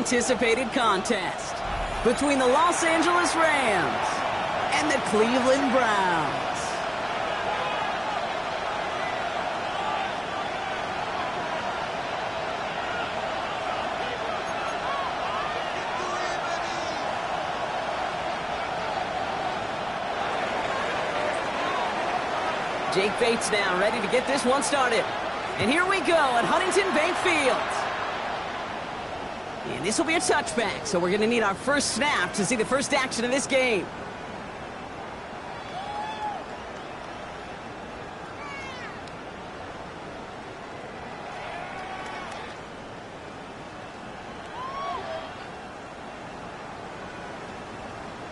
anticipated contest between the Los Angeles Rams and the Cleveland Browns. Jake Bates now ready to get this one started. And here we go at Huntington Bank Field. And this will be a touchback, so we're going to need our first snap to see the first action of this game.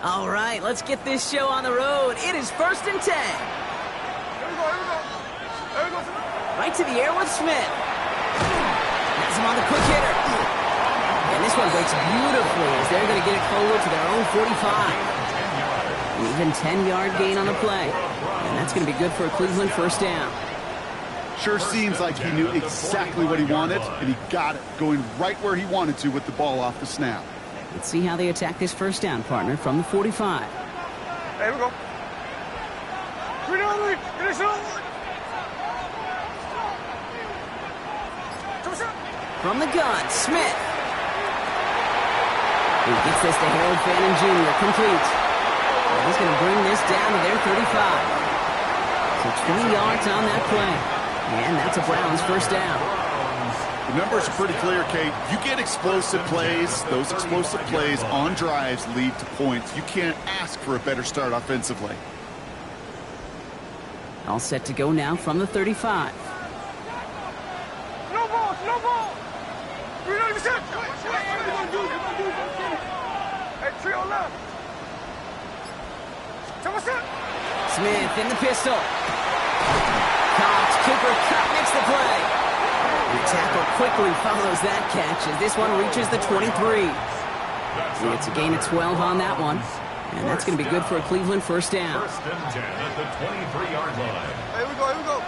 All right, let's get this show on the road. It is 1st and 10. Right to the air with Smith. Has him on the quick hitter. And this one breaks beautifully as they're going to get it forward to their own 45. An even 10-yard gain on the play. And that's going to be good for a Cleveland first down. Sure seems like he knew exactly what he wanted, and he got it, going right where he wanted to with the ball off the snap. Let's see how they attack this first down, partner, from the 45. There we go. From the gun, Smith. He gets this to Harold Fannin Jr. Complete. And he's going to bring this down to their 35. So 20 yards on that play. And that's a Browns first down. The numbers are pretty clear, Kate. You get explosive plays. Those explosive plays on drives lead to points. You can't ask for a better start offensively. All set to go now from the 35. No ball, no ball. Hey, trio left. Smith in the pistol. Cox, Cooper Cup makes the play. The tackle quickly follows that catch as this one reaches the 23. And it's a gain of 12 on that one. And that's going to be good for a Cleveland first down. 1st and 10 at the 23-yard line. Here we go, here we go.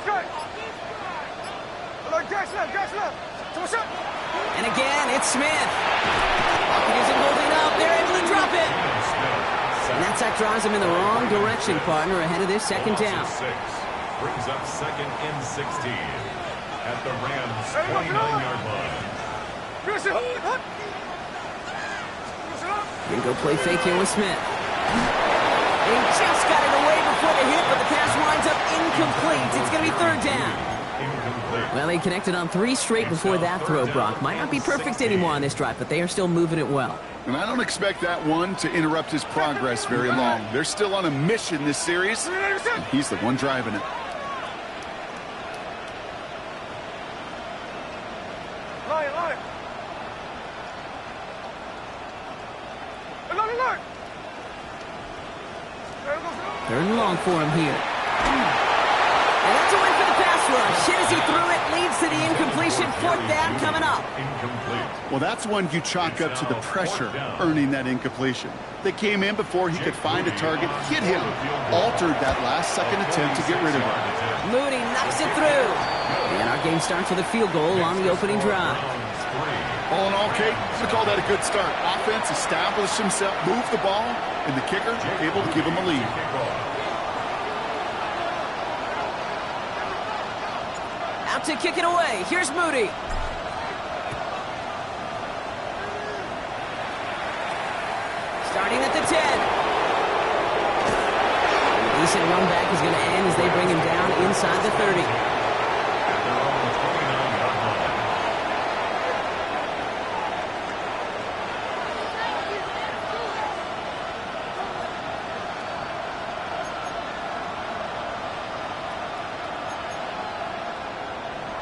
Strike. Gas left. And again, it's Smith. Pocket isn't holding up. They're able to drop it. And that sack drives him in the wrong direction, partner, ahead of this second down. Brings up 2nd and 16 at the Rams' 29-yard line. And go play fake here with Smith. He just got it away before the hit, but the pass winds up incomplete. It's going to be 3rd down. Well, they connected on 3 straight before that throw, Brock. Might not be perfect anymore on this drive, but they are still moving it well. And I don't expect that one to interrupt his progress very long. They're still on a mission this series, and he's the one driving it. Line. 3rd and long for him here. And that's a win for the pass rush. Hit as he threw it, leads to the incompletion. 4th down coming up. Well, that's one you chalk up to the pressure earning that incompletion. They came in before he could find a target, hit him, altered that last-second attempt to get rid of it. Mooney knocks it through. And our game starts with a field goal on the opening drive. All in all, Kate, we call that a good start. Offense established himself, moved the ball, and the kicker able to give him a lead. Out to kick it away. Here's Moody. Starting at the 10. A decent run back is going to end as they bring him down inside the 30.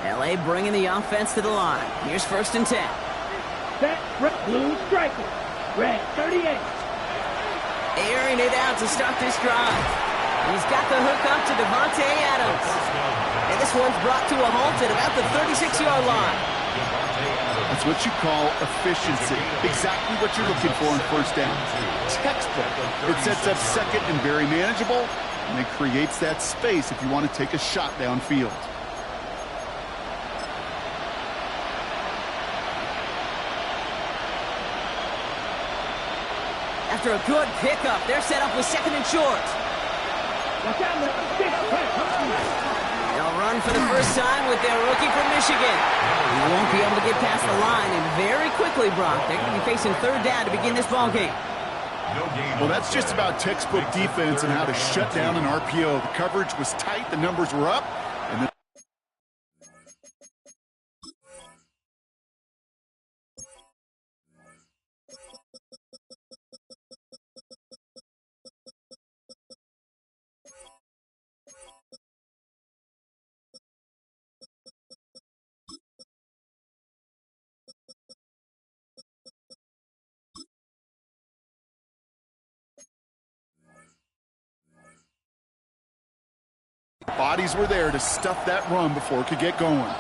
LA bringing the offense to the line. Here's 1st and 10. Set, blue striker. Red 38. Airing it out to start this drive. He's got the hook up to Devontae Adams. And this one's brought to a halt at about the 36-yard line. That's what you call efficiency. Exactly what you're looking for in 1st down. Textbook. It sets up 2nd and very manageable, and it creates that space if you want to take a shot downfield. after a good pickup. They're set up with second and short. Watch out, man. They'll run for the first time with their rookie from Michigan. He won't be able to get past the line, and very quickly, Brock, they're going to be facing third down to begin this ballgame. Well, that's just about textbook defense and how to shut down an RPO. The coverage was tight, the numbers were up, and the bodies were there to stuff that run before it could get going.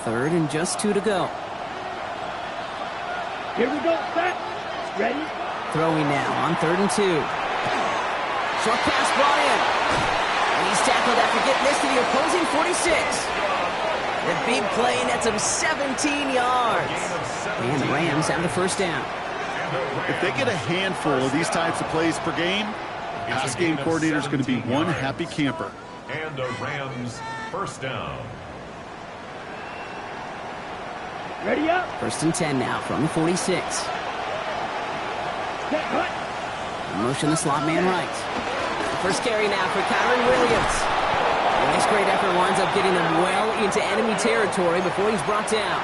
Third and just 2 to go. Here we go, set. Ready? Throwing now on 3rd and 2. Short pass brought in. And he's tackled after getting this to the opposing 46. The big play nets him 17 yards. And the Rams have the first down. If they get a handful of these types of plays per game, pass game coordinator is going to be one happy camper. And the Rams first down. Ready up. 1st and 10 now from the 46. Set, cut. Motion the slot man right. First carry now for Kyron Williams. And this great effort winds up getting him well into enemy territory before he's brought down.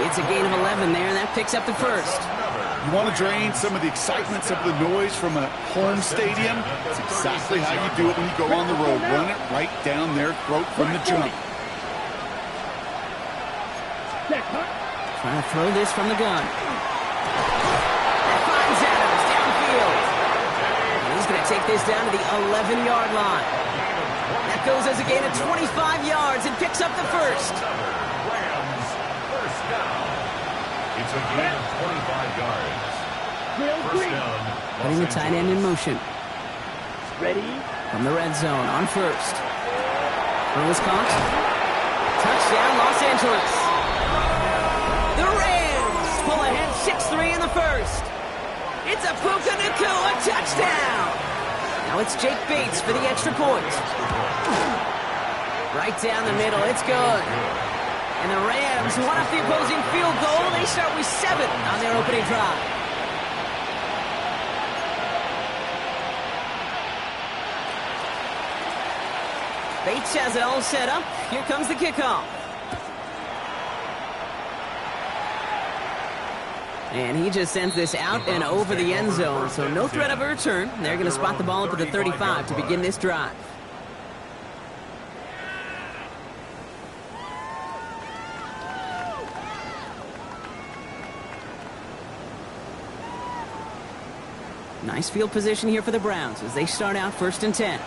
It's a gain of 11 there, and that picks up the first. You want to drain some of the excitement, some of the noise from a home stadium? It's exactly how you do it when you go on the road. Run it right down their throat from the jump. Set, cut. Trying to throw this from the gun. That finds Adams downfield. And he's going to take this down to the 11-yard line. That goes as a gain of 25 yards and picks up the first. Rams first down. It's a gain of 25 yards. Drill First three. down. Putting the tight end in motion. Ready? From the red zone on first. Throw is caught. Touchdown, Los Angeles. The Rams pull ahead 6-3 in the first. It's a Puka Nacua touchdown. Now it's Jake Bates for the extra point. Right down the middle, it's good. And the Rams won up the opposing field goal. They start with 7 on their opening drive. Bates has it all set up. Here comes the kickoff. And he just sends this out and over the end zone, so no threat of a return. They're going to spot the ball up at the 35 to begin this drive. Nice field position here for the Browns as they start out 1st and 10.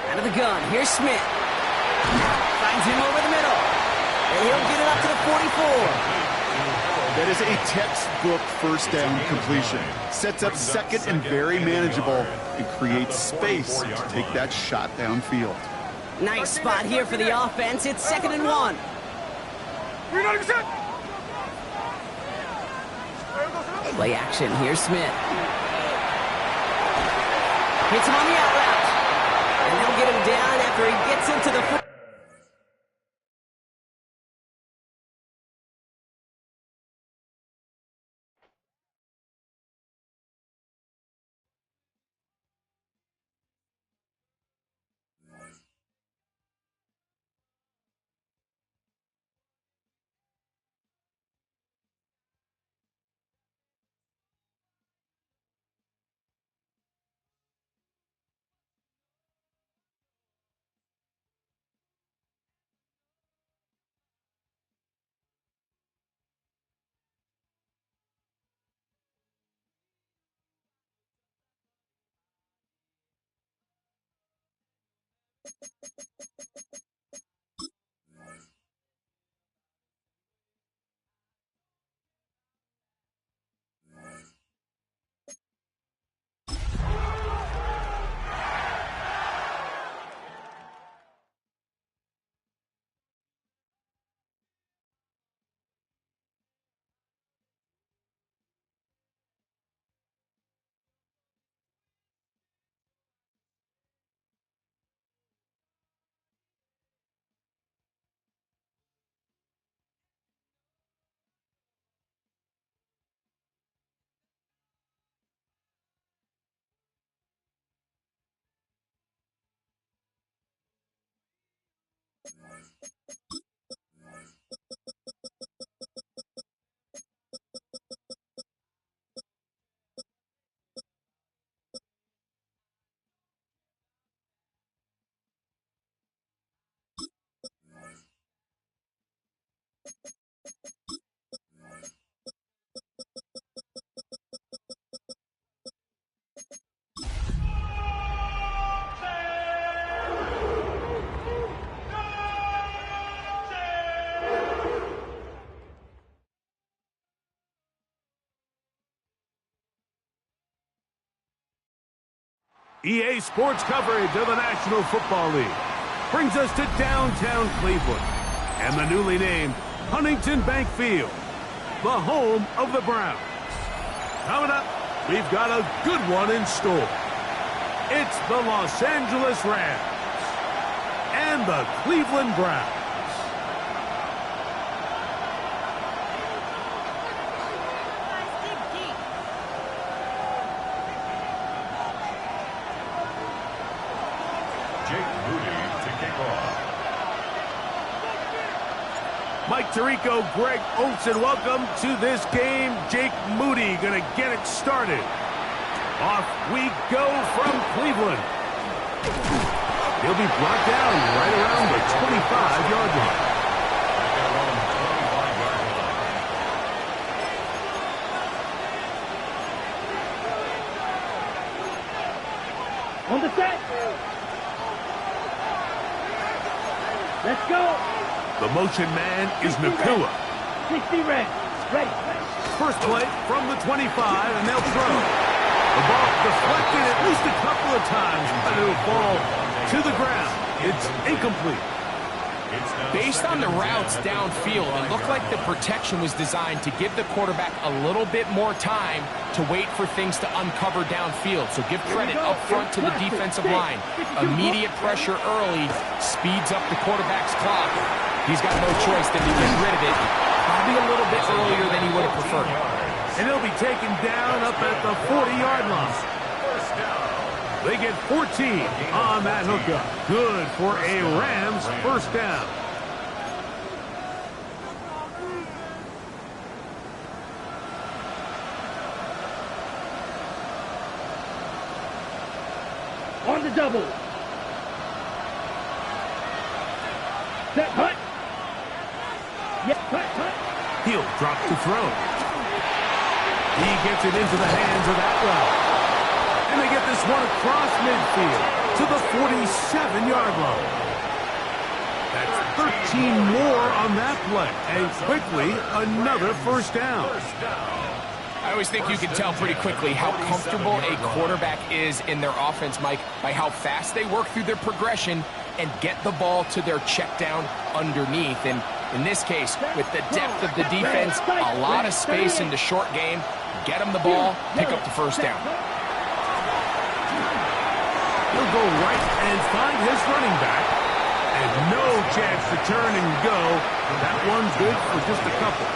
Out of the gun, here's Smith. Finds him over the middle. And he'll get it up to the 44. That is a textbook first down completion. Sets up second and very manageable and creates space to take that shot downfield. Nice spot here for the offense. It's 2nd and 1. Play action. Here's Smith. Hits him on the out route. And they'll get him down after he gets into the... EA Sports coverage of the National Football League brings us to downtown Cleveland and the newly named Huntington Bank Field, the home of the Browns. Coming up, we've got a good one in store. It's the Los Angeles Rams and the Cleveland Browns. Mike Tirico, Greg Olsen, welcome to this game. Jake Moody going to get it started. Off we go from Cleveland. He'll be brought down right around the 25-yard line. On the set. Let's go. The motion man is Nakua. 60 red. Ready. First play from the 25, and they'll throw. The ball deflected at least a couple of times, but it'll fall to the ground. It's incomplete. Based on the routes downfield, it looked like the protection was designed to give the quarterback a little bit more time to wait for things to uncover downfield. So give credit up front to the defensive line. Immediate pressure early speeds up the quarterback's clock. He's got no choice than to get rid of it, probably a little bit earlier than he would have preferred. And he'll be taken down up at the 40-yard line. They get 14 on that hookup. Good for a Rams first down. On the double. Set, cut. Yes, cut. He'll drop to throw. He gets it into the hands of that route. And they get this one across midfield to the 47-yard line. That's 13 more on that play. And quickly, another first down. I always think you can tell pretty quickly how comfortable a quarterback is in their offense, Mike, by how fast they work through their progression and get the ball to their check down underneath. And in this case, with the depth of the defense, a lot of space in the short game, get them the ball, pick up the first down. He'll go right and find his running back. And no chance to turn and go. That one's good for just a couple.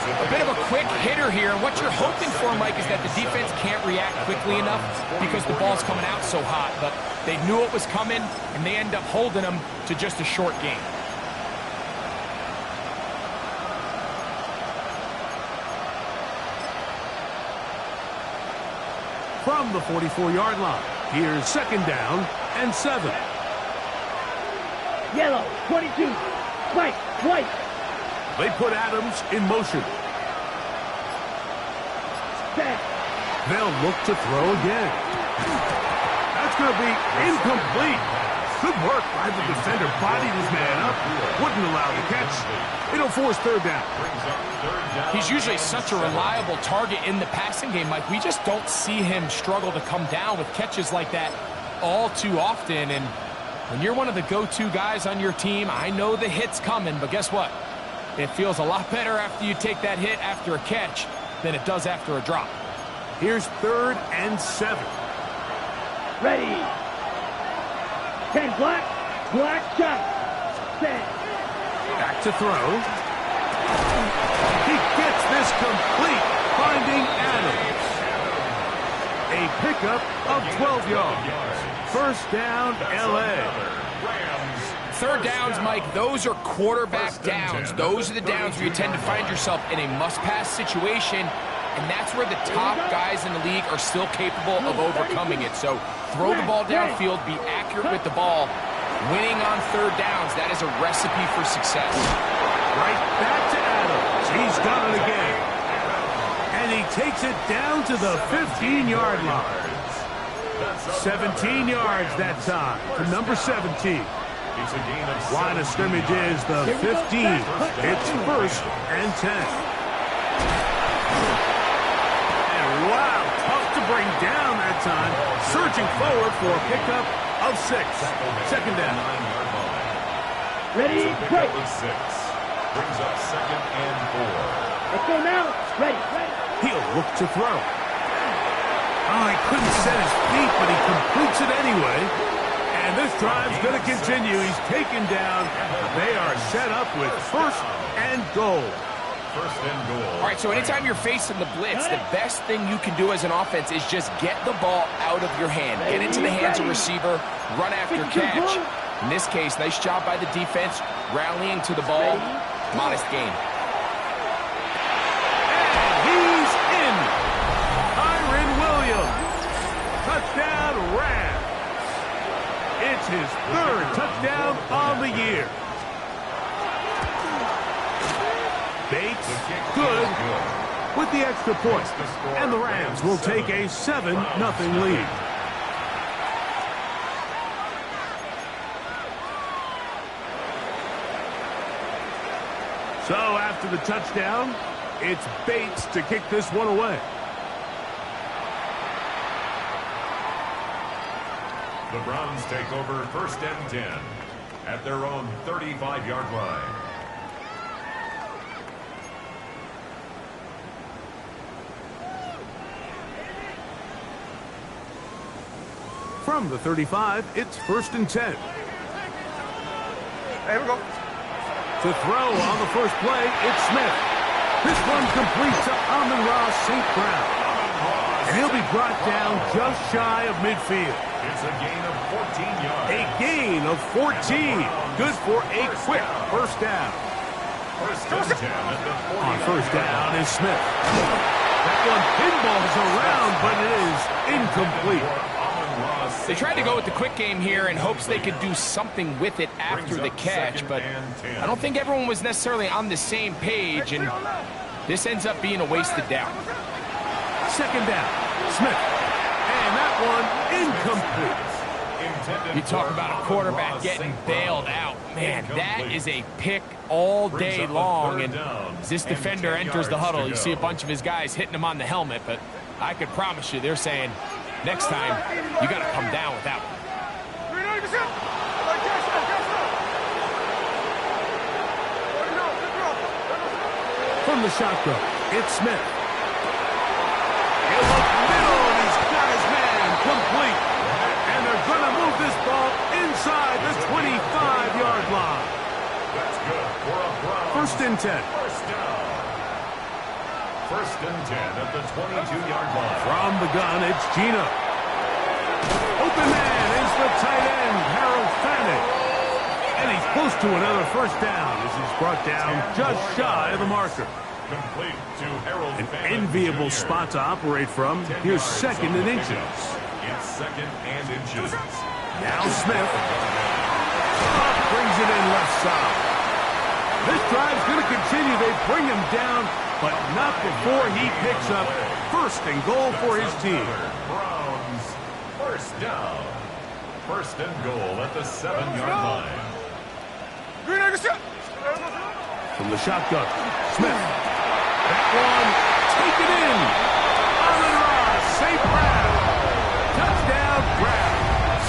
A bit of a quick hitter here. And what you're hoping for, Mike, is that the defense can't react quickly enough because the ball's coming out so hot. But they knew it was coming, and they end up holding them to just a short game. From the 44-yard line, here's second down and 7. Yellow, 22. White. They put Adams in motion. Set. They'll look to throw again. That's going to be incomplete. Good work by the defender. Bodied his man up. Wouldn't allow the catch. It'll force third down. He's usually such a reliable target in the passing game, Mike. We just don't see him struggle to come down with catches like that all too often. And when you're one of the go-to guys on your team, I know the hit's coming, but guess what? It feels a lot better after you take that hit after a catch than it does after a drop. Here's 3rd and 7. Ready. 10 black. Black shot. Set. Back to throw. He gets this complete, finding Adams. A pickup of 12 yards. First down, L.A. Third downs, Mike, those are quarterback downs. Those are the downs where you tend to find yourself in a must-pass situation, and that's where the top guys in the league are still capable of overcoming it. So throw the ball downfield, be accurate with the ball. Winning on third downs, that is a recipe for success. Right back to Adams. He's got it again. And he takes it down to the 15-yard line. 17 yards that time to number 17. Line of scrimmage is the 15. It's 1st and 10. And wow, tough to bring down that time. Surging forward for a pickup of 6. Second down. Ready, break. Brings up 2nd and 4. Let's go now. Ready. He'll look to throw. Oh, he couldn't set his feet, but he completes it anyway. And this drive's going to continue. He's taken down. They are set up with 1st and goal. 1st and goal. All right, so anytime you're facing the blitz, the best thing you can do as an offense is just get the ball out of your hand. Get into the hands of receiver, run after catch. In this case, nice job by the defense, rallying to the ball. Modest gain. And he's in. Kyron Williams. Touchdown, Rams. It's his 3rd touchdown on the year. Bates, good, with the extra point. And the Rams will take a 7-0 lead. So after the touchdown, it's Bates to kick this one away. The Browns take over 1st and 10 at their own 35-yard line. From the 35, it's 1st and 10. Here we go. To throw on the first play, it's Smith. This one complete to Amon-Ra St. Brown. And he'll be brought down just shy of midfield. It's a gain of 14 yards. A gain of 14. Good for a quick first down. 1st and 10 at the 40. On first down is Smith. That one pinballs around, but it is incomplete. They tried to go with the quick game here in hopes they could do something with it after the catch, but I don't think everyone was necessarily on the same page, and this ends up being a wasted down. Second down, Smith. And that one incomplete. You talk about a quarterback getting bailed out. Man, that is a pick all day long, and as this defender enters the huddle, you see a bunch of his guys hitting him on the helmet, but I could promise you they're saying, next time, you got to come down with that one. From the shotgun, it's Smith. He'll look middle, and he's got his man complete. And they're going to move this ball inside the 25-yard line. That's good for a Browns. 1st and 10. First down. 1st and 10 at the 22-yard line. From the gun, it's Gino. Open man is the tight end, Harold Fanning. And he's close to another first down as he's brought down just shy of the marker. Complete to Harold An Fanning, enviable Jr. spot to operate from. 10 Here's yards 2nd on the and pickup. inches. It's 2nd and inches. Now Smith. Brings it in left side. This drive's going to continue. They bring him down, but not before he picks up 1st and goal for his team. Browns, 1st down. first and goal at the 7-yard line. Green egg shot. From the shotgun, Smith. That one, taken in. Amon-Ra, safe grab. Touchdown, Browns.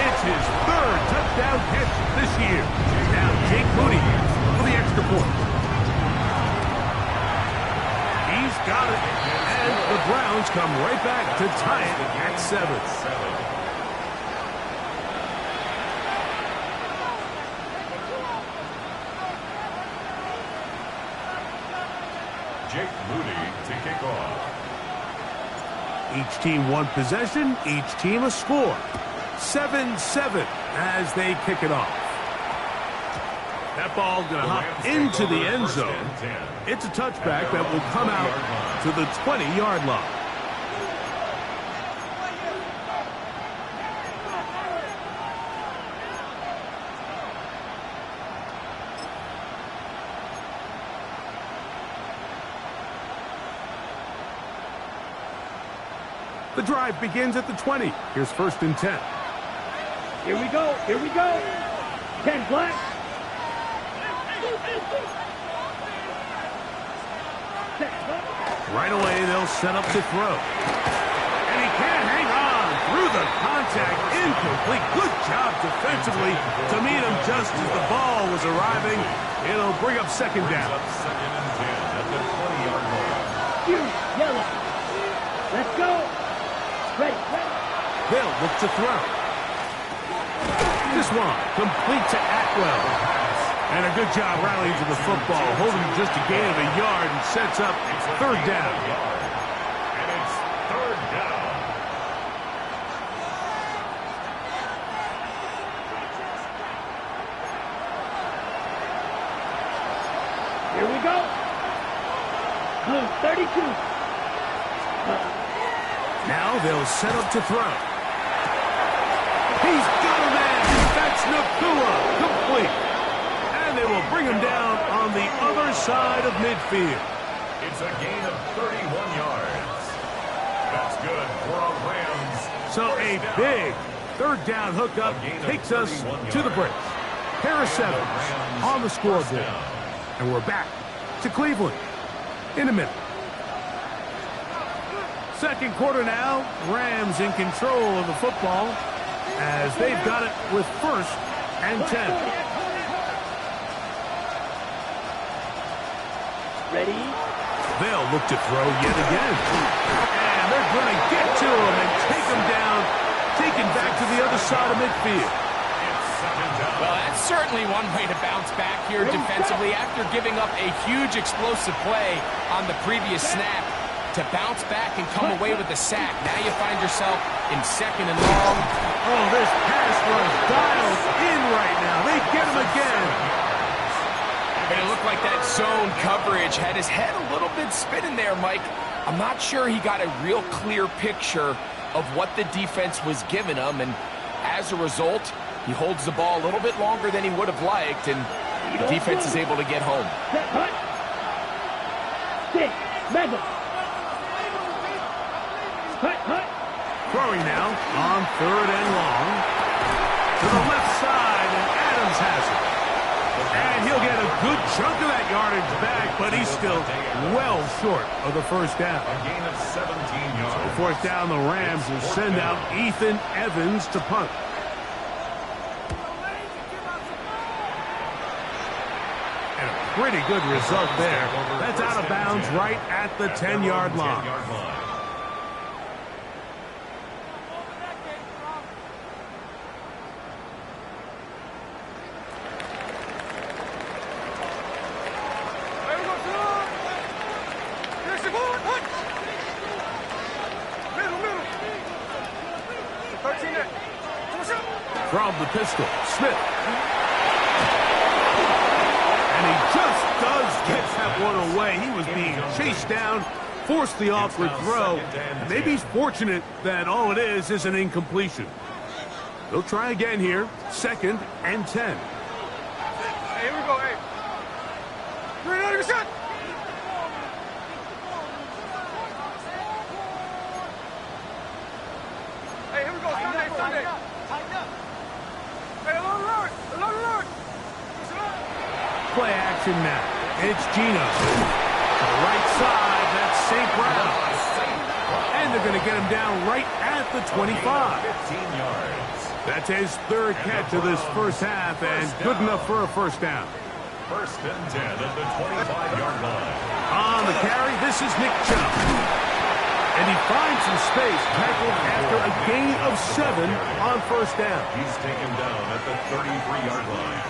It's his third touchdown catch this year. Now Jake Moody for the extra point. He's got it. And the Browns come right back to tie it at 7. Jake Moody to kick off. Each team one possession, each team a score. 7-7 as they kick it off. That ball going to hop into the end zone. It's a touchback that will come out to the 20-yard line. The drive begins at the 20. Here's 1st and 10. Here we go. Here we go. 10 black. Right away, they'll set up to throw. And he can't hang on through the contact. Incomplete. Good job defensively to meet him just as the ball was arriving. It'll bring up 2nd down. Second and 10 at the 20-yard line. Huge. Yellow. Let's go. Ready. They'll look to throw. This one complete to Atwell. And a good job rallying to the football, holding just a gain of a yard and sets up 3rd down. And it's 3rd down. Here we go. Blue 32. Now they'll set up to throw. He's got a man. That's Nakua. Complete. And they will bring him down on the other side of midfield. It's a gain of 31 yards. That's good for a Rams. So a big 3rd down hookup takes us to the break. Pair of 7s on the scoreboard. And we're back to Cleveland in a minute. 2nd quarter now. Rams in control of the football as they've got it with 1st and 10. Ready. They'll look to throw yet again. And they're going to get to him and take him down, taken back to the other side of midfield. Well, that's certainly one way to bounce back here defensively after giving up a huge explosive play on the previous snap. To bounce back and come away with a sack. Now you find yourself in 2nd and long. Oh, this pass rush dialed in right now. They get him again. And it looked like that zone coverage had his head a little bit spinning there, Mike. I'm not sure he got a real clear picture of what the defense was giving him, and as a result, he holds the ball a little bit longer than he would have liked, and the defense is able to get home. Set, hut. 6. Mega. Hut. Throwing now on 3rd and long. To the left side, and Adams has it. And he'll get a good chunk of that yardage back, but he's still well short of the 1st down. A gain of 17 yards. 4th down, the Rams will send out Ethan Evans to punt. And a pretty good result there. That's out of bounds right at the 10-yard line. From the pistol, Smith. And he just does get that one away. He was being chased down, forced the awkward throw. And maybe he's fortunate that all it is an incompletion. They'll try again here, 2nd and 10. Hey, here we go, hey. Green egg shot. Hey, here we go, Sunday. play action now. It's Gino. To the right side, that's St. Brown. And they're going to get him down right at the 25. 15 yards. That's his third catch of this first half, and good enough for a first down. First and 10 at the 25-yard line. On the carry, this is Nick Chubb. And he finds some space, tackled after a gain of 7 on first down. He's taken down at the 33-yard line.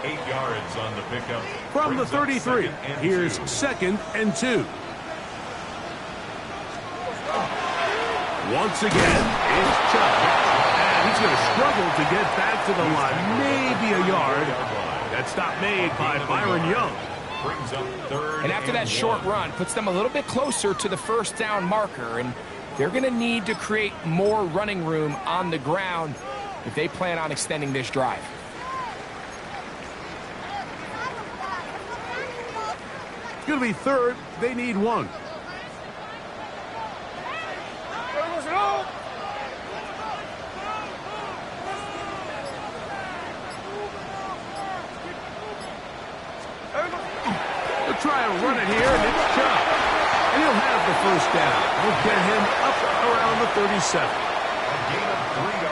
8 yards on the pickup. From the 33, here's second and 2. Once again, it's Chubb. And he's going to struggle to get back to the line. Maybe a yard. That stop made by Byron Young. Brings up third. And after that short run, puts them a little bit closer to the first down marker. And they're going to need to create more running room on the ground if they plan on extending this drive. It's going to be third. They need 1. They'll try and run it here, and it's Chubb. And he'll have the first down. We'll get him up around the 37.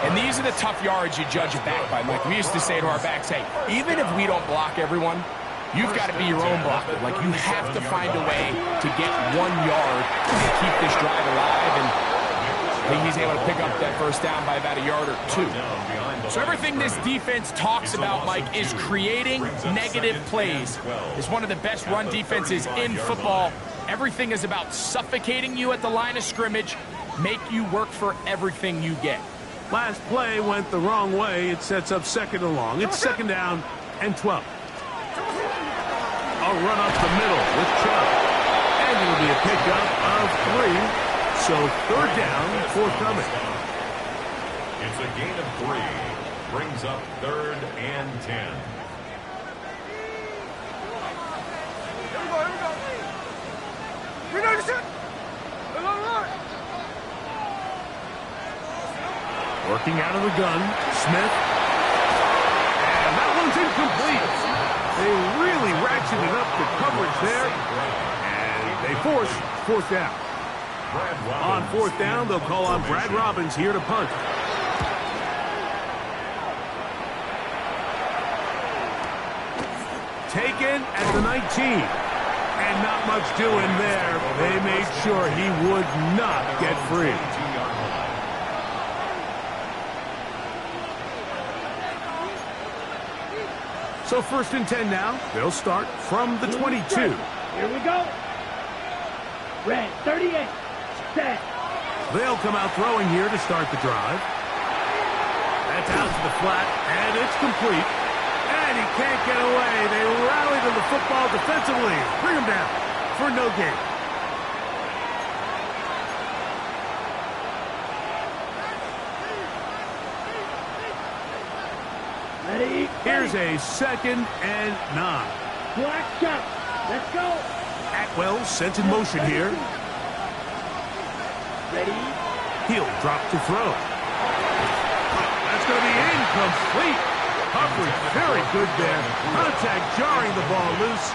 And these are the tough yards you judge a back by, Mike. We used to say to our backs, hey, even if we don't block everyone, you've got to be your own blocker. Like, you have to find a way to get 1 yard to keep this drive alive. And I think he's able to pick up that first down by about a yard or 2. So everything this defense talks about, Mike, is creating negative plays. It's one of the best run defenses in football. Everything is about suffocating you at the line of scrimmage, make you work for everything you get. Last play went the wrong way. It sets up second and long. It's second down and 12. A run up the middle with Chubb. And it'll be a pickup of 3. So third down, forthcoming. It's a gain of 3. Brings up third and 10. Here we go, here we go. We know this shit. Working out of the gun, Smith. And that one's incomplete. They really ratcheted up the coverage there. And they force fourth down. On fourth down, they'll call on Brad Robbins here to punt. Taken at the 19. And not much doing there. They made sure he would not get free. So first and 10 now. They'll start from the 22. Here we go. Red 38. Set. They'll come out throwing here to start the drive. That's out to the flat, and it's complete. And he can't get away. They rally to the football defensively. Bring him down for no gain. Ready. Here's a second and 9. Black shot. Let's go. Atwell sent in motion here. Ready. He'll drop to throw. That's going to be incomplete. Coverage very good there. Contact jarring the ball loose.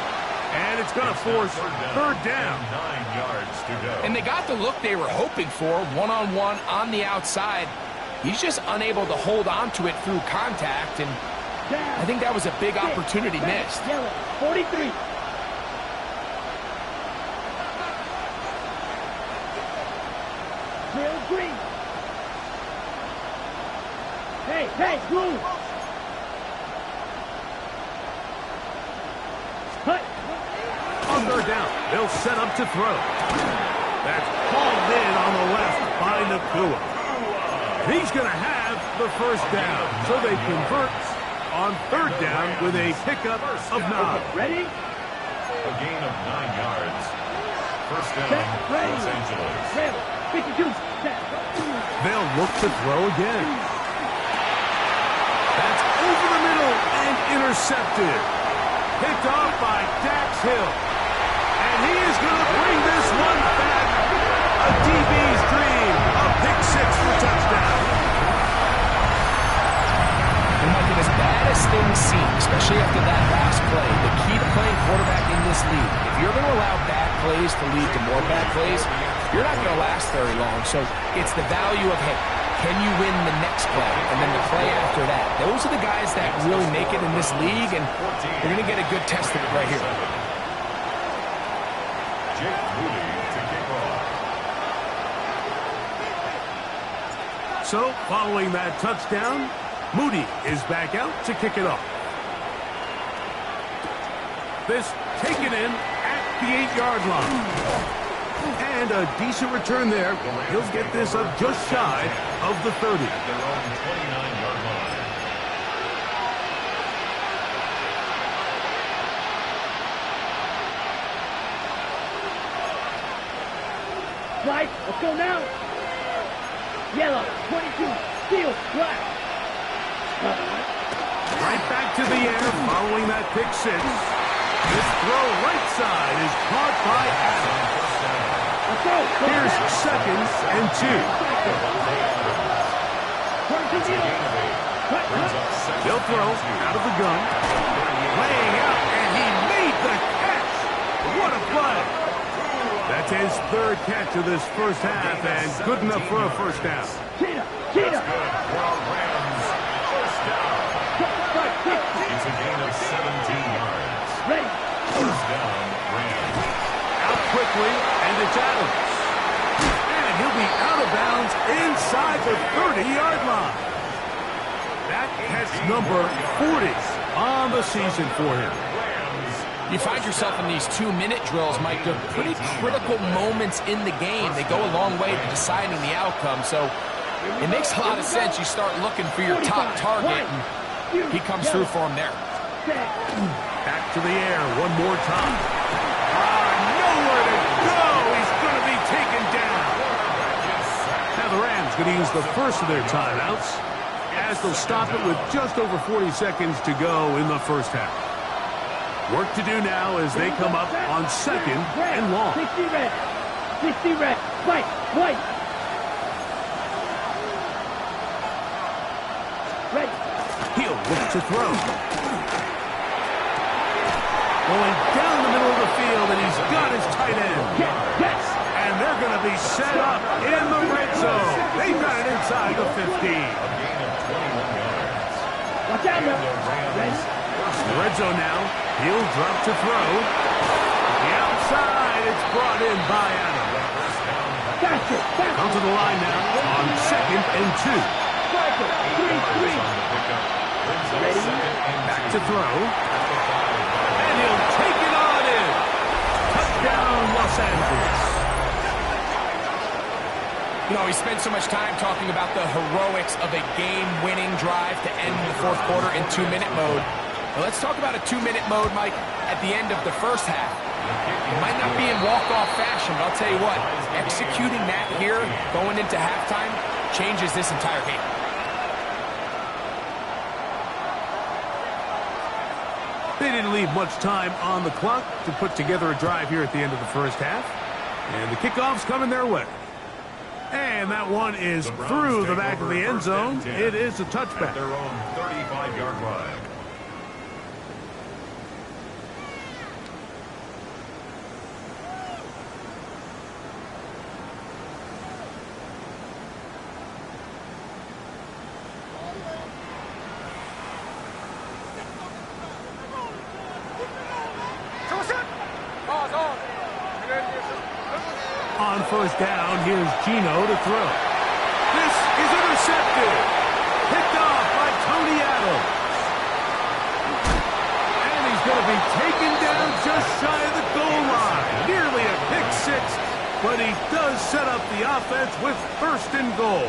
And it's going to force third down. 9 yards to go. And they got the look they were hoping for, one-on-one on the outside. He's just unable to hold on to it through contact, and I think that was a big opportunity missed. Yellow 43. Bill Green. Hey, blue. Hut. On third down, they'll set up to throw. That's called in on the left by Nakua. He's going to have the first down, so they convert on third down with a pickup of 9. Ready? A gain of 9 yards. First down, Set. Ready. Los Angeles. Red 52. Set. They'll look to throw again. That's over the middle and intercepted. Picked off by Dax Hill. And he is going to bring this one back. A DB's dream. A pick 6 for touchdown. And Mike, as bad as things seem, especially after that last play, the key to playing quarterback in this league, if you're going to allow bad plays to lead to more bad plays, you're not going to last very long. So it's the value of, hey, can you win the next play and then the play after that? Those are the guys that really make it in this league, and you're going to get a good test of it right here. Jake Moody to kick off. So, following that touchdown, Moody is back out to kick it off. This taken in at the 8-yard line. And a decent return there. He'll get this up just shy of the 30. At their own 29-yard line. Right, let's go now. Yellow, 22, steel, black. Right back to the air following that pick six. This throw right side is caught by Adam. Let's go. Here's 2nd and 2. They'll throw out of the gun. Laying out, and he made the catch. What a play. That's his 3rd catch of this first half, and good enough for a first down. Cheetah. For our Rams, first down. It's a gain of 17 yards. Ready. First down, Rams. Out quickly, and it's Adams. And he'll be out of bounds inside the 30-yard line. That catch number 40 on the season for him. You find yourself in these 2-minute drills, Mike. They're pretty critical moments in the game. They go a long way to deciding the outcome. So it makes a lot of sense. You start looking for your top target, and he comes through for him there. Back to the air one more time. Nowhere to go. He's going to be taken down. Now the Rams going to use the first of their timeouts as they'll stop it with just over 40 seconds to go in the first half. Work to do now as they come up on 2nd and long. 60 red. 60 red. White. Ready. He'll look to throw. Going down the middle of the field, and he's got his tight end. Yes. And they're going to be set up in the red zone. They've got it inside the 15. A gain of 21 yards. Watch out now. Ready. The red zone now. He'll drop to throw. The outside, it's brought in by Adam. Faster. Come to the line now on 2nd and 2. 3. Ready. Back to throw. And he'll take it on in. Touchdown, Los Angeles. You know, we spent so much time talking about the heroics of a game-winning drive to end the 4th quarter in 2-minute mode. Well, let's talk about a 2-minute mode, Mike, at the end of the first half. It might not be in walk-off fashion, but I'll tell you what, executing that here, going into halftime, changes this entire game. They didn't leave much time on the clock to put together a drive here at the end of the first half. And the kickoff's coming their way. And that one is through the back of the end zone. It is a touchback. At their own 35-yard line. On first down, here's Gino to throw. This is intercepted. Picked off by Tony Adams. And he's going to be taken down just shy of the goal line. Nearly a pick six, but he does set up the offense with 1st and goal.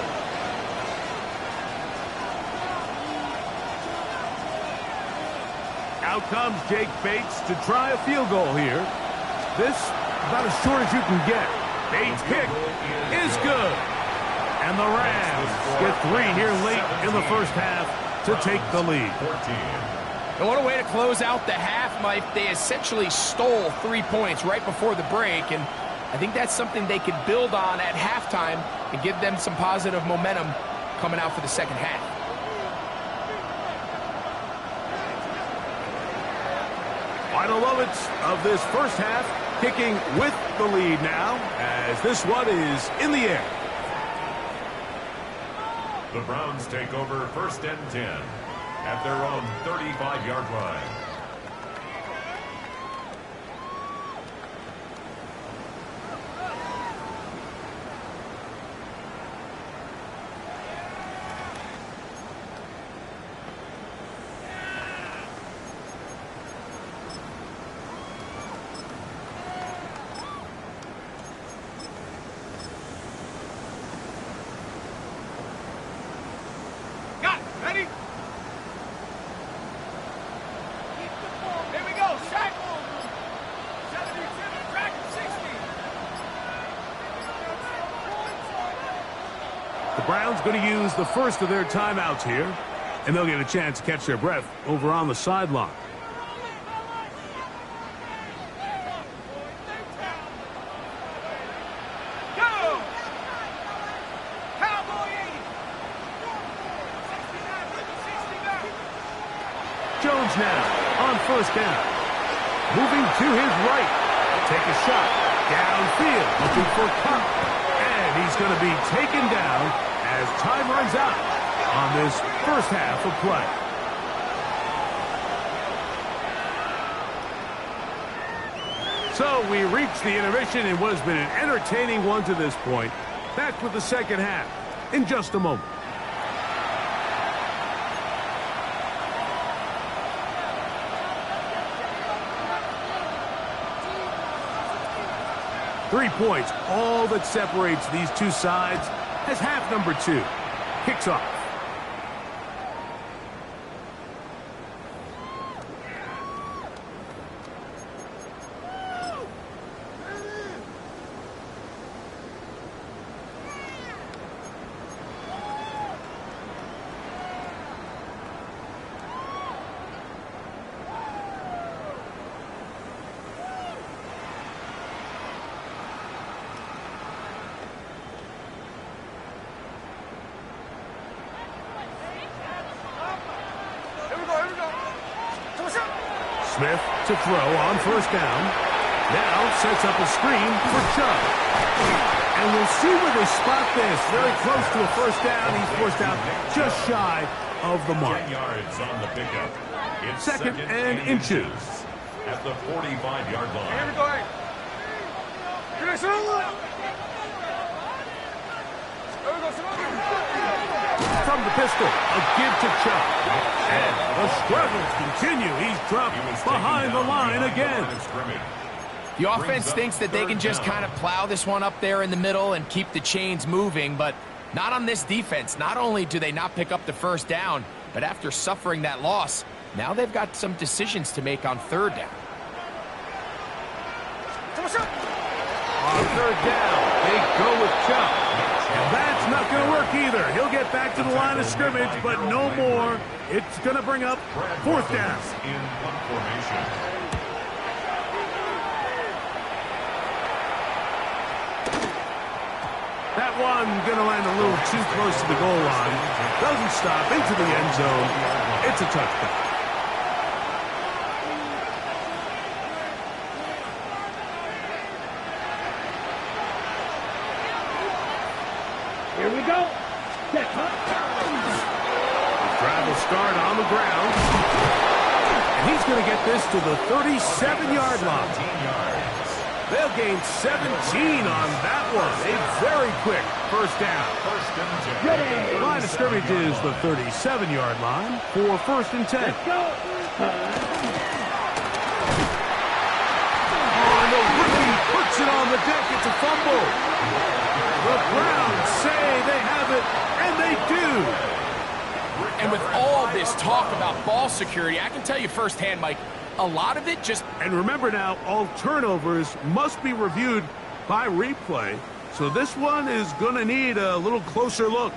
Out comes Jake Bates to try a field goal here. This about as short as you can get. Bates' kick is good. And the Rams get 3 here late in the first half to take the lead. And what a way to close out the half, Mike. They essentially stole 3 points right before the break, and I think that's something they could build on at halftime and give them some positive momentum coming out for the second half. Final moments of this first half, kicking with the lead now, as this one is in the air. The Browns take over 1st and 10 at their own 35-yard line. Ready? Here we go, set! 77, track 60. The Browns going to use the first of their timeouts here, and they'll get a chance to catch their breath over on the sideline. Jones now on 1st down. Moving to his right. Take a shot. Downfield. Looking for Cup. And he's going to be taken down as time runs out on this first half of play. So we reach the intermission in what has been an entertaining one to this point. Back with the second half in just a moment. 3 points, all that separates these two sides as half number 2 kicks off. Smith to throw on 1st down. Now sets up a screen for Chubb. And we'll see where they spot this. Very close to a 1st down. He's forced out just shy of the mark. 10 yards on the pickup. It's Second and inches. At the 45-yard line. Here we go, hey. Here we go, From the pistol, a give to Chubb. And the struggles continue. He's dropped behind the line again. The offense thinks that they can just kind of plow this one up there in the middle and keep the chains moving, but not on this defense. Not only do they not pick up the 1st down, but after suffering that loss, now they've got some decisions to make on 3rd down. On 3rd down, they go with Chubb. And that's not going to work either. He'll get back to the line of scrimmage, but no more. It's going to bring up 4th down. In one formation. That one going to land a little too close to the goal line. Doesn't stop into the end zone. It's a touchdown. Here we go. Drive will start on the ground. And he's going to get this to the 37-yard line. They'll gain 17 on that one. A very quick 1st down. The line of scrimmage is the 37-yard line for 1st and 10. Let's go. Oh, and the rookie puts it on the deck. It's a fumble. The Browns say they have it, and they do. And with all this talk about ball security, I can tell you firsthand, Mike, a lot of it just... And remember now, all turnovers must be reviewed by replay. So this one is going to need a little closer look.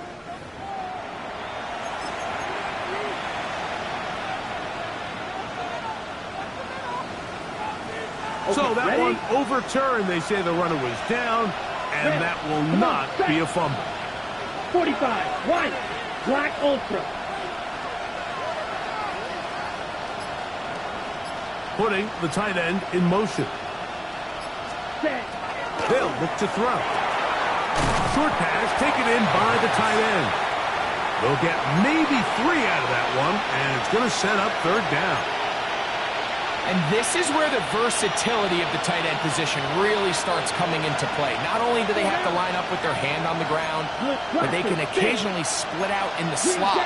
So that one overturned. They say the runner was down, and that will not be a fumble. 45, white, black ultra. putting the tight end in motion. They'll look to throw. Short pass taken in by the tight end. They'll get maybe 3 out of that one, and it's going to set up third down. And this is where the versatility of the tight end position really starts coming into play. Not only do they have to line up with their hand on the ground, but they can occasionally split out in the slot.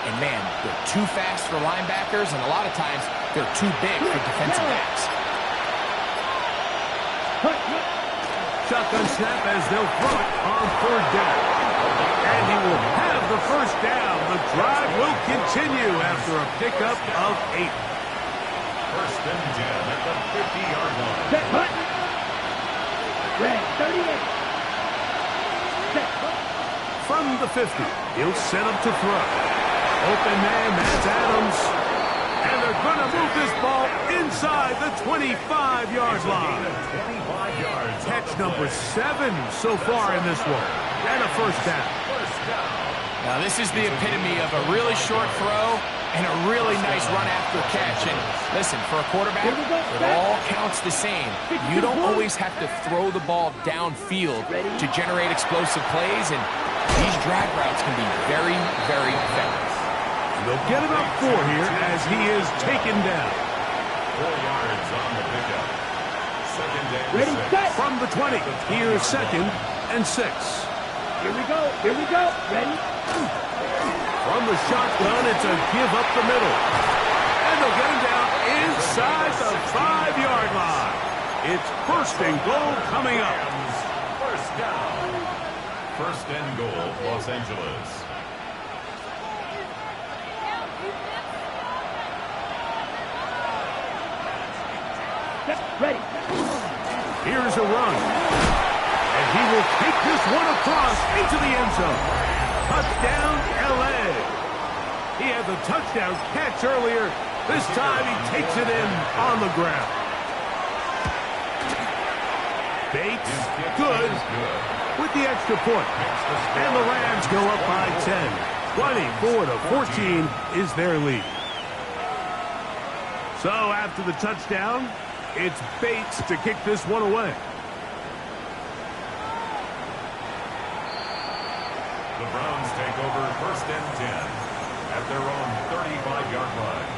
And man, they're too fast for linebackers, and a lot of times they're too big for defensive backs. Shotgun snap as they'll throw it on third down. And he will have the first down. The drive will continue after a pickup of 8. First and 10 at the 50-yard line. Set, hut. Red, 38. Set. From the 50, he'll set up to throw. Open man, that's Adams. And they're going to move this ball inside the 25-yard line. 25 yards. Catch number 7 so far in this one. And a first down. Now this is the epitome of a really short throw and a really nice run after catch. And listen, for a quarterback, it all counts the same. You don't always have to throw the ball downfield to generate explosive plays, and these drag routes can be very, very effective. They'll get about 4 here as he is taken down. 4 yards on the pickup. Second and Ready, 6. set. From the 20, here's 2nd and 6. Here we go. Here we go. Ready? From the shotgun, it's a give up the middle. And they'll get him down inside the 5-yard line. It's first and goal coming up. First down. First and goal, Los Angeles. Ready. Here's a run. And he will take this one across into the end zone. Touchdown, L.A. He had the touchdown catch earlier. This time he takes it in on the ground. Bates, good with the extra point. And the Rams go up by 10. 24-14 is their lead. So after the touchdown, it's Bates to kick this one away. The Browns take over first and 10 at their own 35-yard line.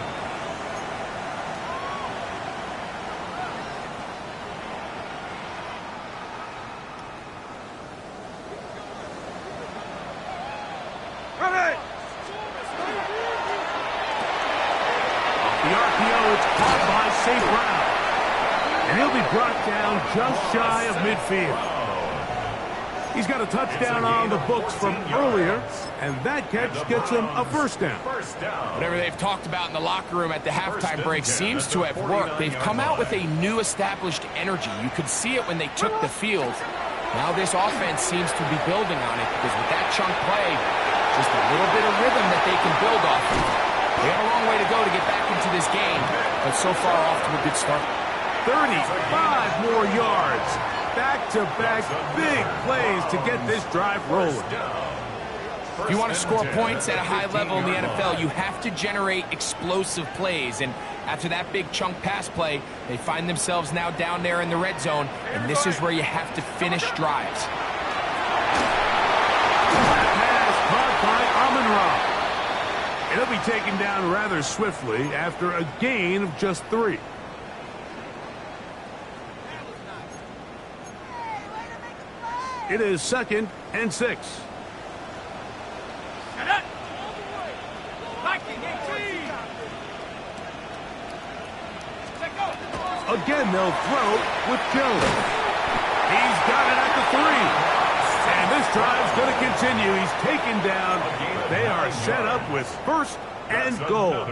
Ready! The RPO, it's caught by St. Brown. And he'll be brought down just shy of midfield. He's got a touchdown on the books from earlier, and that catch gets him a first down. Whatever they've talked about in the locker room at the halftime break seems to have worked. They've come out with a new established energy. You could see it when they took the field. Now this offense seems to be building on it because with that chunk play, just a little bit of rhythm that they can build off of. They have a long way to go to get back into this game, but so far off to a good start. 35 more yards. Back-to-back big plays to get this drive rolling. If you want to score points at a high level in the NFL, you have to generate explosive plays. And after that big chunk pass play, they find themselves now down there in the red zone, and this is where you have to finish drives. Pass caught by Amon-Ra. It'll be taken down rather swiftly after a gain of just 3. It is 2nd and 6. Again, they'll throw with Jones. He's got it at the 3. And this drive's going to continue. He's taken down. They are set up with first and goal.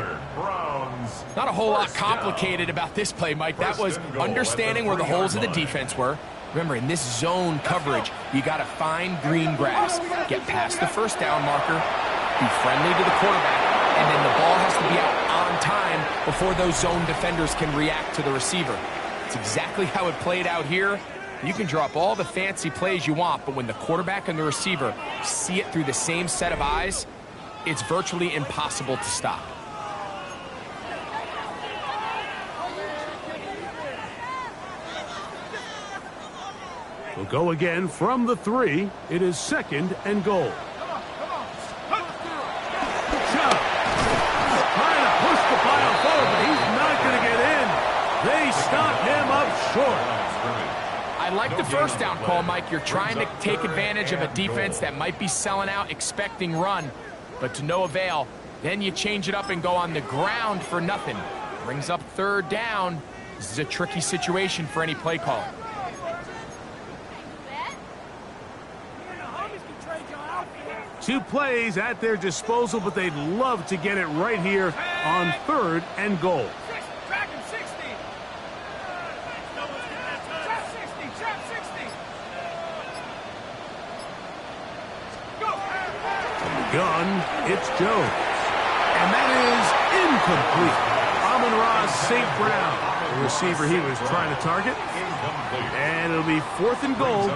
Not a whole lot complicated about this play, Mike. That was understanding where the holes of the defense were. Remember, in this zone coverage, you got to find green grass, get past the first down marker, be friendly to the quarterback, and then the ball has to be out on time before those zone defenders can react to the receiver. It's exactly how it played out here. You can draw up all the fancy plays you want, but when the quarterback and the receiver see it through the same set of eyes, it's virtually impossible to stop. We'll go again from the 3. It is 2nd and goal. Chubb trying to push the pile forward, but he's not going to get in. They stop him up short. I like the first down call, Mike. You're trying to take advantage of a defense that might be selling out, expecting run, but to no avail. Then you change it up and go on the ground for nothing. Brings up 3rd down. This is a tricky situation for any play caller. Two plays at their disposal, but they'd love to get it right here on 3rd and goal. Track him, 60. Trap 60, trap 60. Go. From the gun, it's Jones. And that is incomplete. Amon-Ra St. Brown, the receiver he was trying to target. And it'll be 4th and goal.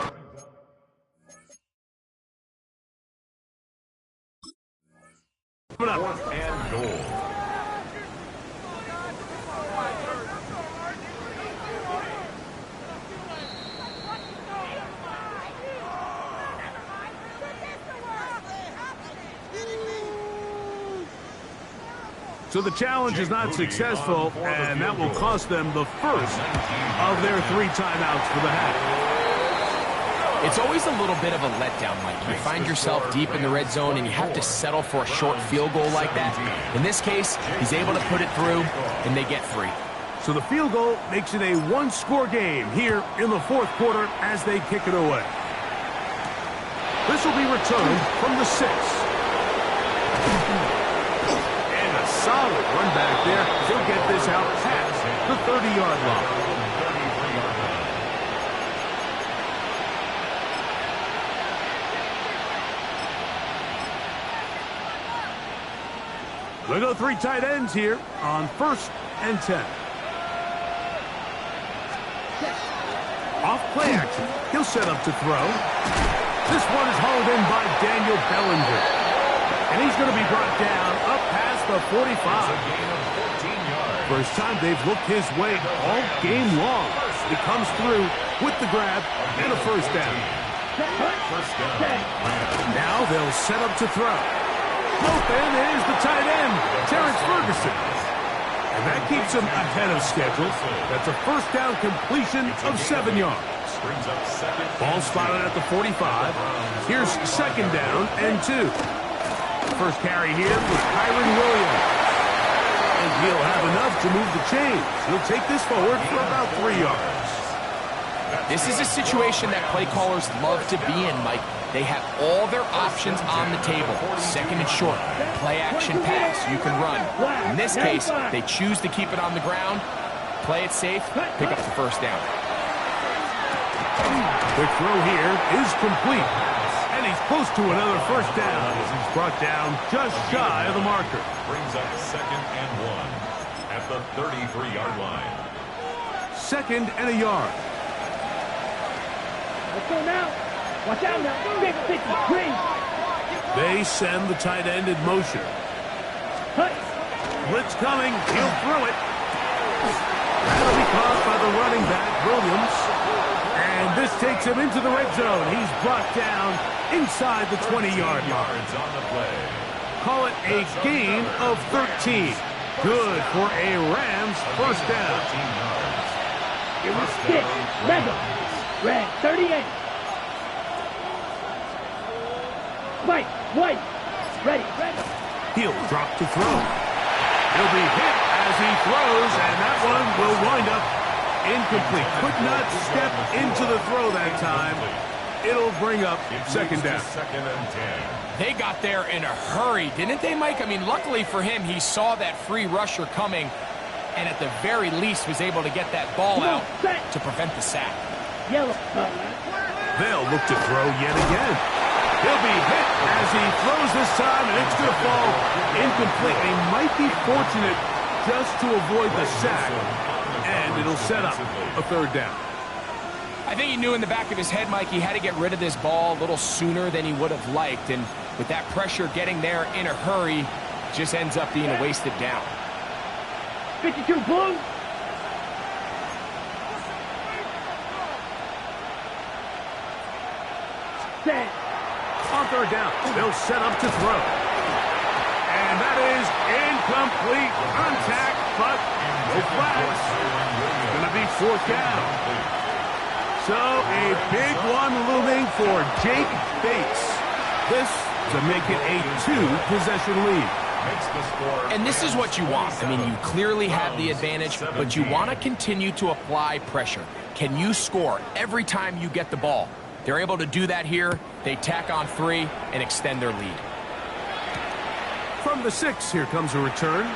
Coming up. 4th and goal. So the challenge is not successful, and that will cost them the first of their 3 timeouts for the half. It's always a little bit of a letdown, Mike. You find yourself deep in the red zone, and you have to settle for a short field goal like that. In this case, he's able to put it through, and they get 3. So the field goal makes it a 1-score game here in the 4th quarter as they kick it away. This will be returned from the 6. Solid run back there. He'll get this out past the 30-yard line. We'll go 3 tight ends here on 1st and 10. Off play action. He'll set up to throw. This one is hauled in by Daniel Bellinger. And he's going to be brought down up past the 45. First time they've looked his way all game long. He comes through with the grab and a 1st down. Now they'll set up to throw. Open is the tight end, Terrence Ferguson. And that keeps him ahead of schedule. That's a 1st down completion of 7 yards. Ball spotted at the 45. Here's 2nd down and 2. First carry here was Kyron Williams. And he'll have enough to move the chains. He'll take this forward for about 3 yards. This is a situation that play callers love to be in, Mike. They have all their options on the table. 2nd and short, play action pass, you can run. In this case, they choose to keep it on the ground, play it safe, pick up the 1st down. Quick throw here is complete. And he's close to another 1st down as he's brought down just shy of the marker. Brings up 2nd and 1 at the 33-yard line. 2nd and a yard. Let's go now. Watch out now. Big 53. They send the tight end in motion. Blitz coming. He'll throw it. That'll be caught by the running back, Williams. And this takes him into the red zone. He's brought down inside the 20-yard line. On the play. Call it a gain of 13. Good for a Rams 1st down. It was 6. Lego. Red 38. Mike, White. Ready. He'll drop to throw. He'll be hit as he throws, and that one will wind up incomplete. Could not step into the throw that time. It'll bring up 2nd down. 2nd and 10. They got there in a hurry, didn't they, Mike? I mean, luckily for him, he saw that free rusher coming, and at the very least was able to get that ball out to prevent the sack. Yellow. They'll look to throw yet again. He'll be hit as he throws this time, and it's going to fall incomplete. He might be fortunate just to avoid the sack, and it'll set up a 3rd down. I think he knew in the back of his head, Mike, he had to get rid of this ball a little sooner than he would have liked, and with that pressure getting there in a hurry, just ends up being a wasted down. 52 blue. Set. On third down, they'll set up to throw. And that is incomplete. Contact, but no flags. It's going to be fourth down. So a big one looming for Jake Bates. This to make it a 2-possession lead. And this is what you want. I mean, you clearly have the advantage, but you want to continue to apply pressure. Can you score every time you get the ball? They're able to do that here. They tack on 3 and extend their lead. From the 6, here comes a return.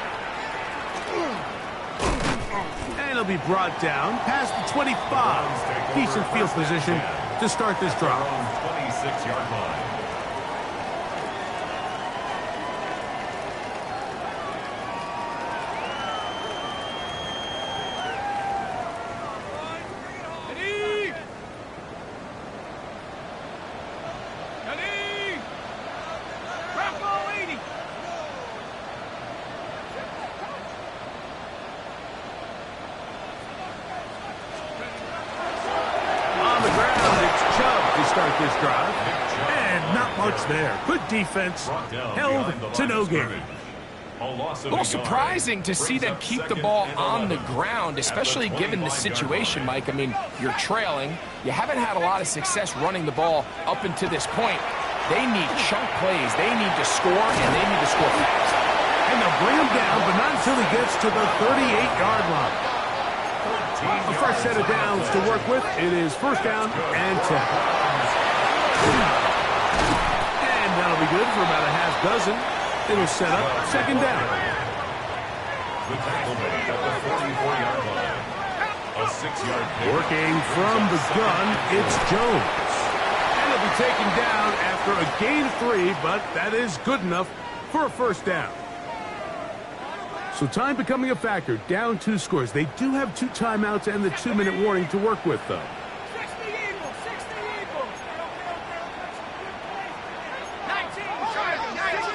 And it'll be brought down past the 25. Decent field position to start this drive. 26-yard line. Start this drive, and not much there. Good defense, held to no gain. A little surprising to see them keep the ball on the ground, especially given the situation, Mike. I mean, you're trailing. You haven't had a lot of success running the ball up until this point. They need chunk plays. They need to score, and they need to score fast. And they'll bring him down, but not until he gets to the 38-yard line. A fresh set of downs to work with. It is first down and 10. And that'll be good for about a half dozen. It'll set up second down. The tackle made at the 44-yard line. A 6-yard gain. Working from the gun, it's Jones. And he'll be taken down after a gain of 3, but that is good enough for a first down. So time becoming a factor, down 2 scores. They do have 2 timeouts and the 2-minute warning to work with, though. 60 Eagles, 60 Eagles. 19, 19,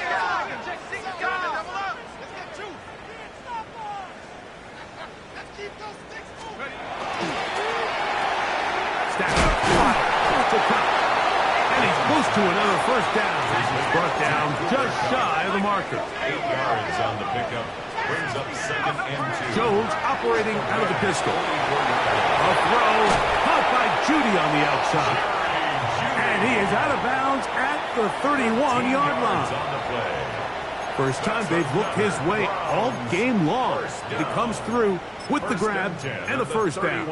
double up. Let's get 2. Let's keep those sticks moving. Stack up, to cut. And he's close to another first down. He's brought down just shy of the marker. 8 yards on the pickup. Brings up second and 2. Jones operating out of the pistol. A throw caught by Judy on the outside. And he is out of bounds at the 31-yard line. First time they've looked his way all game long. He comes through with the grab and the first down.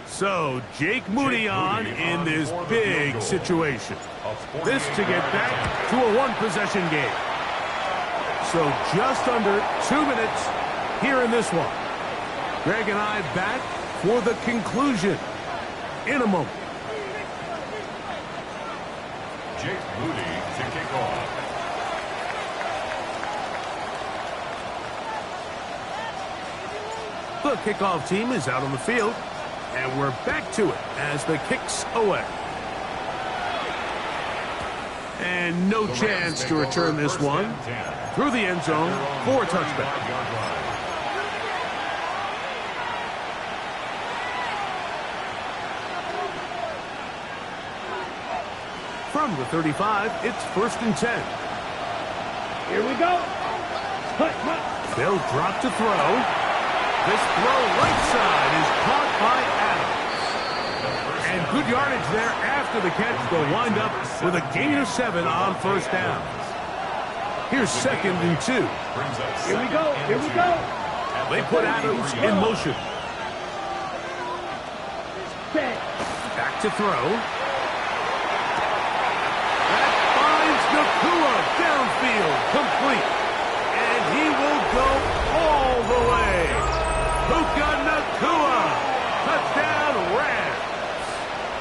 So Jake Moody on in this big situation. This to get back to a 1-possession game. So just under 2 minutes here in this one. Greg and I back for the conclusion in a moment. Jake Moody to kick off. The kickoff team is out on the field, and we're back to it as the kick's away. And no chance to return this one through the end zone for a touchback. From the 35, it's first and 10. Here we go. They'll drop to throw. This throw right side is caught by Adams. And good yardage there after the catch. They'll wind up with a gain of 7 on first down. Here's second and 2. Here we go. Here we go. They put Adams in motion. Back to throw. That finds Nakua downfield, complete. And he will go all the way. Puka Nakua. Touchdown, Rams.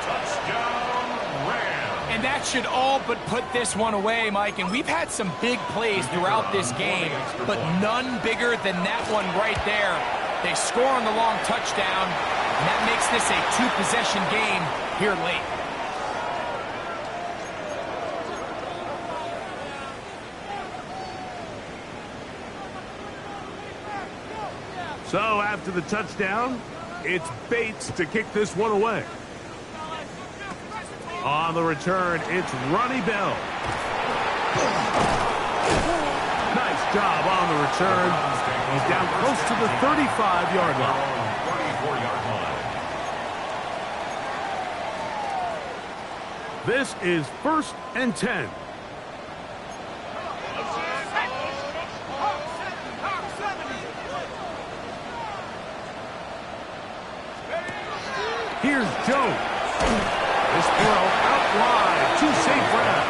Touchdown, Rams. And that should all but put this one away, Mike. And we've had some big plays throughout this game, but none bigger than that one right there. They score on the long touchdown, and that makes this a 2-possession game here late. So after the touchdown, it's Bates to kick this one away. On the return, it's Ronnie Bell. Nice job on the return. He's down close to the 35-yard line. 34-yard line. This is 1st and 10. Here's Jones. This throw out wide to St. Brown.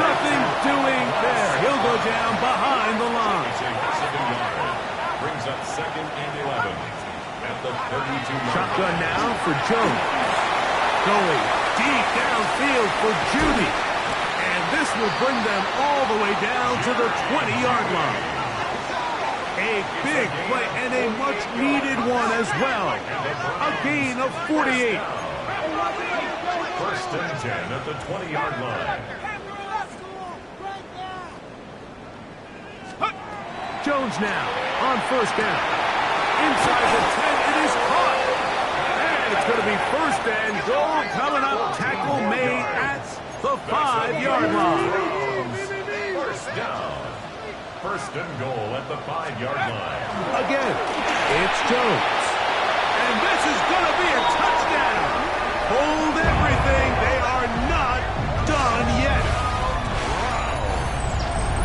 Nothing doing there. He'll go down behind the line. Brings up 2nd and 11 at the 32-yard. Shotgun now for Jones. Going deep downfield for Judy. And this will bring them all the way down to the 20-yard line. A big play and a much-needed one as well. A gain of 48. 1st and 10 at the 20-yard line. Jones now on 1st down. Inside the 10, it is caught. And it's going to be 1st and goal coming up. Tackle made at the 5-yard line. 1st down. 1st and goal at the 5-yard line. Again, it's Jones. And this is going to be a touchdown. Hold everything. They are not done yet.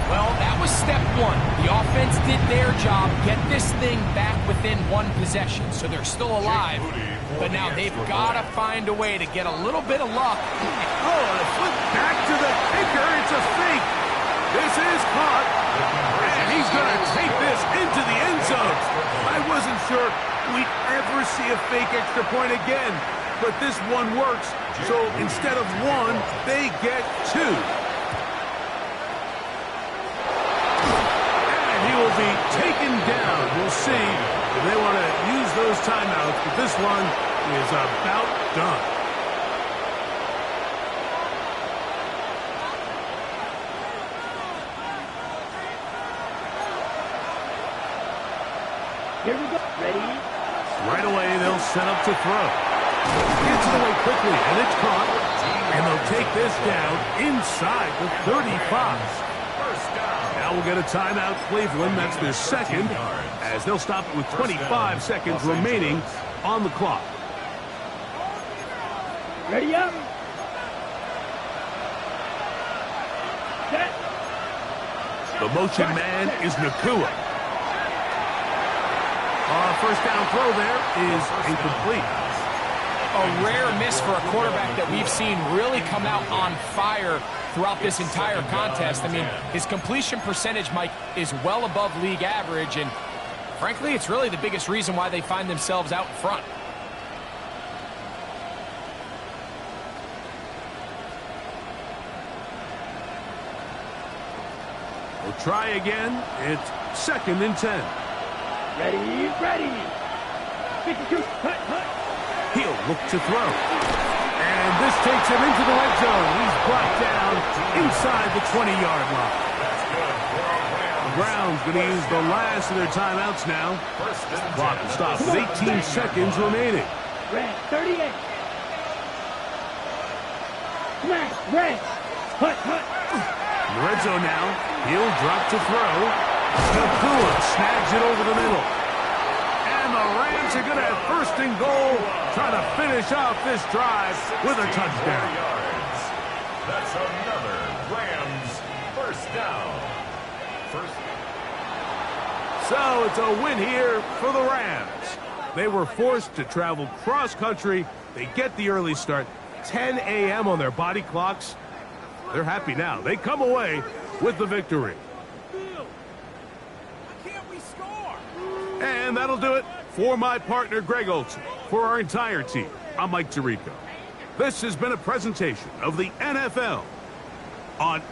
Well, that was step one. The offense did their job, get this thing back within one possession, so they're still alive. But now they've got to find a way to get a little bit of luck. Oh, a flip back to the kicker. It's a fake. This is caught. And he's going to take this into the end zone. I wasn't sure we'd ever see a fake extra point again, but this one works. So instead of 1, they get 2. Will be taken down. We'll see if they want to use those timeouts, but this one is about done. Here we go. Ready? Right away, they'll set up to throw. Gets it away quickly, and it's caught. And they'll take this down inside the 35. Now we'll get a timeout, Cleveland. That's their 2nd, as they'll stop it with 25 seconds remaining on the clock. Ready up. Set. The motion man is Nakua. 1st down throw there is incomplete. A rare miss for a quarterback that we've seen really come out on fire throughout this entire contest. I mean, his completion percentage, Mike, is well above league average, and frankly, it's really the biggest reason why they find themselves out front. We'll try again. It's 2nd and 10. Ready, ready. 52, hut, hut. He'll look to throw. And this takes him into the red zone. He's brought down inside the 20-yard line. The Browns going to use the last of their timeouts now. Clock will stop with 18 seconds remaining. Red, 38. Smash, red. Hut, hut. In the red zone now. He'll drop to throw. Nakua snags it over the middle. And the Rams are going to have 1st and goal, trying to finish off this drive with a touchdown. That's another Rams 1st down. So it's a win here for the Rams. They were forced to travel cross-country. They get the early start, 10 a.m. on their body clocks. They're happy now. They come away with the victory. And that'll do it for my partner, Greg Olson. For our entire team, I'm Mike Tirico. This has been a presentation of the NFL on